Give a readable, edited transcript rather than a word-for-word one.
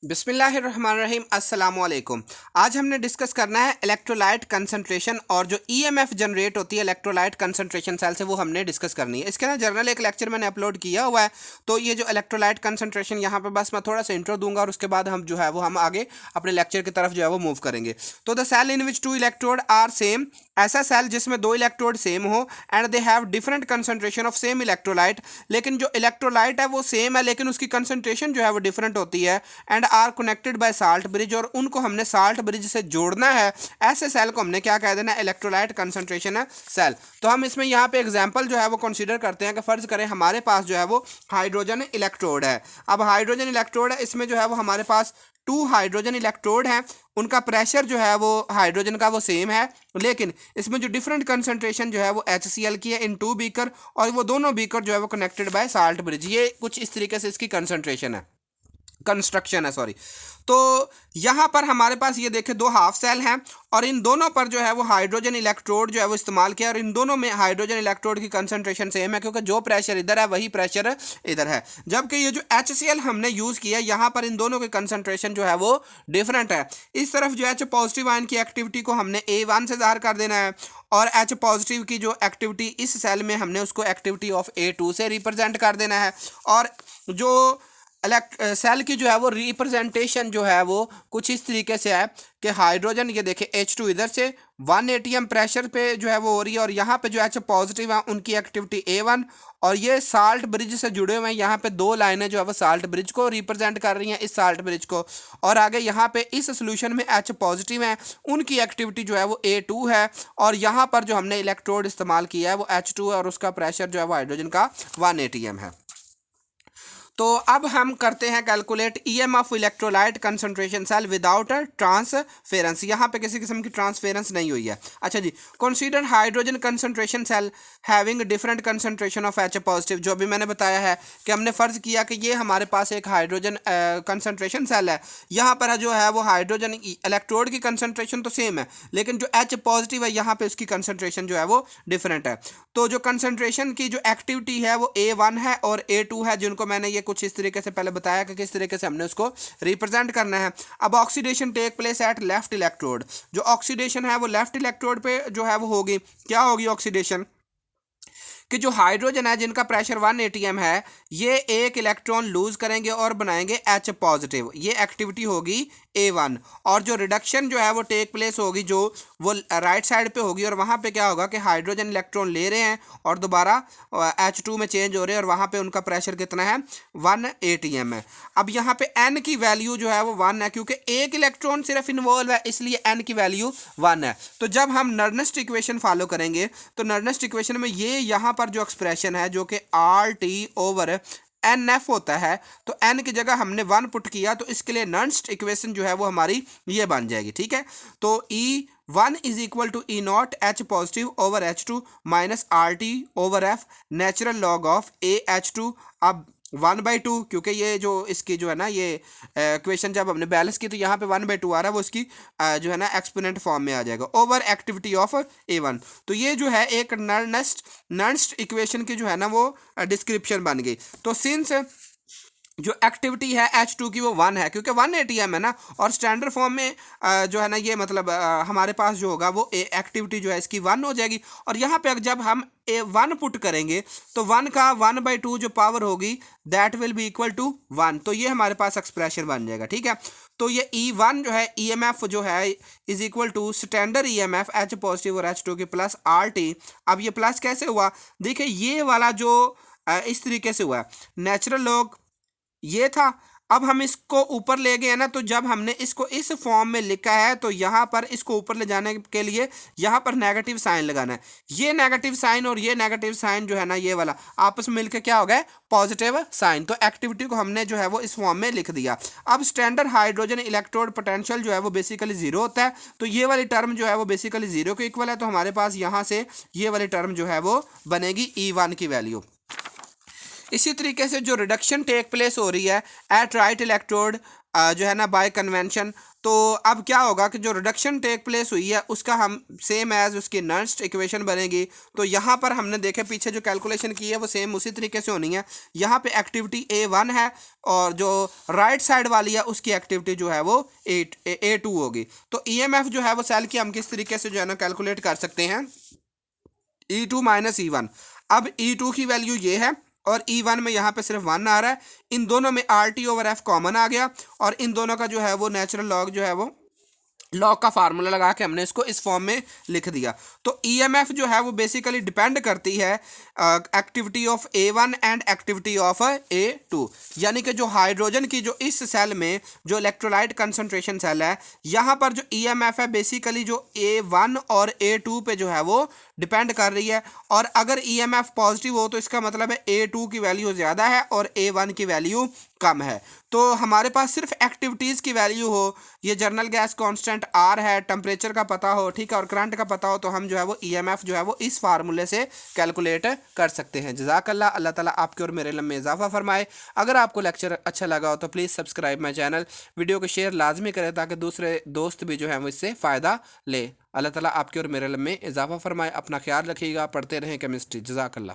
बिस्मिल्लाहिर्रहमानिर्रहीम अस्सलामु अलैकुम। आज हमने डिस्कस करना है इलेक्ट्रोलाइट कंसंट्रेशन और जो ईएमएफ जनरेट होती है इलेक्ट्रोलाइट कंसंट्रेशन सेल से, वो हमने डिस्कस करनी है। इसके ना जर्नल एक लेक्चर मैंने अपलोड किया हुआ है। तो ये जो इलेक्ट्रोलाइट कंसंट्रेशन यहाँ पे बस मैं थोड़ा सा इंट्रो दूंगा और उसके बाद हम जो है वो हम आगे अपने लेक्चर की तरफ जो है वो मूव करेंगे। तो the cell in which two electrode are same, ऐसा सेल जिसमें दो इलेक्ट्रोड सेम हो and they have different concentration of same electrolyte, लेकिन जो इलेक्ट्रोलाइट है वो सेम है लेकिन उसकी कंसंट्रेशन जो है वो डिफरेंट होती है, and are connected by salt bridge, और उनको हमने साल्ट ब्रिज से जोड़ना है। ऐसे सेल को हमने क्या कह देना, इलेक्ट्रोलाइट कंसंट्रेशन है सेल। तो हम इसमें यहाँ पे एग्जांपल जो है वो कंसीडर करते हैं कि फर्ज करें हमारे पास जो है वो हाइड्रोजन इलेक्ट्रोड है। अब हाइड्रोजन इलेक्ट्रोड है, इसमें जो है वो हमारे पास 2 हाइड्रोजन इलेक्ट्रोड हैं, उनका प्रेशर जो है वो हाइड्रोजन का वो सेम है, लेकिन इसमें जो डिफरेंट कंसंट्रेशन जो है वो HCl की है इन 2 बीकर, और वो दोनों बीकर जो है वो कनेक्टेड बाय साल्ट ब्रिज। ये कुछ इस तरीके से इसकी कंसंट्रेशन है, कंस्ट्रक्शन है, सॉरी। तो यहाँ पर हमारे पास ये देखें 2 हाफ सेल हैं और इन दोनों पर जो है वो हाइड्रोजन इलेक्ट्रोड जो है वो इस्तेमाल किया, और इन दोनों में हाइड्रोजन इलेक्ट्रोड की कंसंट्रेशन सेम है क्योंकि जो प्रेशर इधर है वही प्रेशर इधर है। जबकि ये जो HCl हमने यूज़ किया, यहाँ पर इन दोनों की कंसंट्रेशन जो है वो डिफरेंट है। इस तरफ जो H पॉजिटिव आयन की एक्टिविटी को हमने A1 से ज़ाहिर कर देना है, और H पॉजिटिव की जो एक्टिविटी इस सेल में हमने उसको एक्टिविटी ऑफ A2 से रिप्रेजेंट कर देना है। और जो सेल की जो है वो रिप्रेजेंटेशन जो है वो कुछ इस तरीके से है कि हाइड्रोजन, ये देखें H2 इधर से 1 atm प्रेशर पे जो है वो हो रही है, और यहाँ पे जो H पॉजिटिव है उनकी एक्टिविटी A1, और ये साल्ट ब्रिज से जुड़े हुए हैं। यहाँ पे 2 लाइनें जो है वो साल्ट ब्रिज को रिप्रेजेंट कर रही हैं, इस साल्ट ब्रिज को। और आगे यहाँ पे इस सोल्यूशन में H पॉजिटिव है, उनकी एक्टिविटी जो है वो A2 है, और यहाँ पर जो हमने इलेक्ट्रोड इस्तेमाल किया है वो H2 है, और उसका प्रेशर जो है वो हाइड्रोजन का 1 atm है। तो अब हम करते हैं calculate EMF electrolyte concentration cell without transference. यहाँ पे किसी किस्म की ट्रांसफेरेंस नहीं हुई है। अच्छा जी, consider hydrogen concentration cell having different concentration of H positive. जो भी मैंने बताया है कि हमने फ़र्ज किया कि ये हमारे पास एक हाइड्रोजन कंसंट्रेशन सेल है। यहाँ पर जो है वो हाइड्रोजन इलेक्ट्रोड की कंसंट्रेशन तो सेम है, लेकिन जो H पॉजिटिव है यहाँ पे उसकी कंसंट्रेशन जो है वो डिफरेंट है। तो जो कंसंट्रेशन की जो एक्टिविटी है वो A1 है और A2 है, जिनको मैंने ये कुछ इस तरीके से पहले बताया कि किस तरीके से हमने उसको रिप्रेजेंट करना है। अब oxidation take place at left electrode. जो ऑक्सीडेशन है वो लेफ्ट इलेक्ट्रोड पे जो है वो होगी। क्या होगी ऑक्सीडेशन? कि जो हाइड्रोजन है जिनका प्रेशर 1 atm है, ये एक इलेक्ट्रॉन लूज करेंगे और बनाएंगे H पॉजिटिव। ये एक्टिविटी होगी A1। और जो रिडक्शन जो है वो टेक प्लेस होगी, जो वो राइट साइड पे होगी, और वहाँ पे क्या होगा कि हाइड्रोजन इलेक्ट्रॉन ले रहे हैं और दोबारा H2 में चेंज हो रहे हैं, और वहाँ पे उनका प्रेशर कितना है, 1 atm है। अब यहाँ पे N की वैल्यू जो है वो 1 है, क्योंकि एक इलेक्ट्रॉन सिर्फ इन्वॉल्व है, इसलिए N की वैल्यू 1 है। तो जब हम नर्नेस्ट इक्वेशन फॉलो करेंगे तो नर्नेस्ट इक्वेशन में ये यहाँ पर जो एक्सप्रेशन है जो कि RT/NF होता है, तो N की जगह हमने 1 पुट किया, तो इसके लिए नर्नेस्ट इक्वेशन जो है वो हमारी ये बन जाएगी। ठीक है, तो E1 is equal to E0 H positive over H2 minus RT/F natural log of AH2। अब 1/2, क्योंकि ये जो इसकी जो है ना ये इक्वेशन जब हमने बैलेंस की तो यहाँ पे 1/2 आ रहा है, वो इसकी जो है ना एक्सपोनेंट फॉर्म में आ जाएगा ओवर एक्टिविटी ऑफ A1। तो ये जो है एक नर्नेस्ट इक्वेशन की जो है ना वो डिस्क्रिप्शन बन गई। तो सिंस जो एक्टिविटी है H2 की वो 1 है, क्योंकि 1 atm है ना, और स्टैंडर्ड फॉर्म में जो है ना ये मतलब हमारे पास जो होगा वो एक्टिविटी जो है इसकी 1 हो जाएगी। और यहाँ पे जब हम A1 पुट करेंगे तो 1 का 1/2 जो पावर होगी that will be equal to 1। तो ये हमारे पास एक्सप्रेशन बन जाएगा। ठीक है, तो ये E1 जो है EMF जो है is equal to standard EMF H positive और H2 की प्लस RT। अब ये प्लस कैसे हुआ, देखिए ये वाला जो इस तरीके से हुआ, नेचुरल लॉग ये था। अब हम इसको ऊपर ले गए ना, तो जब हमने इसको इस फॉर्म में लिखा है तो यहाँ पर इसको ऊपर ले जाने के लिए यहाँ पर नेगेटिव साइन लगाना है। ये नेगेटिव साइन और ये नेगेटिव साइन जो है ना ये वाला आपस में मिलकर क्या हो गया, पॉजिटिव साइन। तो एक्टिविटी को हमने जो है वो इस फॉर्म में लिख दिया। अब स्टैंडर्ड हाइड्रोजन इलेक्ट्रोड पोटेंशियल जो है वो बेसिकली 0 होता है, तो ये वाली टर्म जो है वो बेसिकली 0 के इक्वल है। तो हमारे पास यहाँ से ये वाली टर्म जो है वो बनेगी E1 की वैल्यू। इसी तरीके से जो रिडक्शन टेक प्लेस हो रही है एट राइट इलेक्ट्रोड जो है ना बाय कन्वेंशन। तो अब क्या होगा कि जो रिडक्शन टेक प्लेस हुई है उसका हम सेम एज उसकी नर्स्ट इक्वेशन बनेगी। तो यहाँ पर हमने देखे पीछे जो कैलकुलेशन की है वो सेम उसी तरीके से होनी है। यहाँ पे एक्टिविटी A1 है और जो राइट साइड वाली है उसकी एक्टिविटी जो है वो A2 होगी। तो EMF जो है वो सेल की हम किस तरीके से जो है ना कैलकुलेट कर सकते हैं, E2 माइनस E1। अब E2 की वैल्यू ये है और E1 में यहाँ पे सिर्फ 1 आ रहा है। इन दोनों में RT/F कॉमन आ गया और इन दोनों का जो है वो नेचुरल लॉग जो है वो लॉग का फार्मूला लगा के हमने इसको इस फॉर्म में लिख दिया। तो EMF जो है वो बेसिकली डिपेंड करती है activity of A1 and activity of A2। यानी कि जो हाइड्रोजन की जो इस सेल में जो इलेक्ट्रोलाइट कंसंट्रेशन सेल है, यहाँ पर जो EMF है बेसिकली जो A1 और A2 पे जो है वो डिपेंड कर रही है। और अगर EMF पॉजिटिव हो तो इसका मतलब है A2 की वैल्यू ज़्यादा है और A1 की वैल्यू कम है। तो हमारे पास सिर्फ एक्टिविटीज़ की वैल्यू हो, ये जर्नल गैस कांस्टेंट R है, टेम्परेचर का पता हो, ठीक है, और करंट का पता हो, तो हम जो है वो EMF जो है वो इस फार्मूले से कैलकुलेट कर सकते हैं। जज़ाकल्लाह, अल्लाह ताला आपके और मेरे इल्म में इजाफा फरमाए। अगर आपको लेक्चर अच्छा लगा हो तो please subscribe my channel, video को शेयर लाजमी करें ताकि दूसरे दोस्त भी जो है वो इससे फ़ायदा ले। अल्लाह ताला आपके और मेरे इल्म में इजाफा फरमाए। अपना ख्याल रखिएगा, पढ़ते रहें केमिस्ट्री। जज़ाकल्लाह।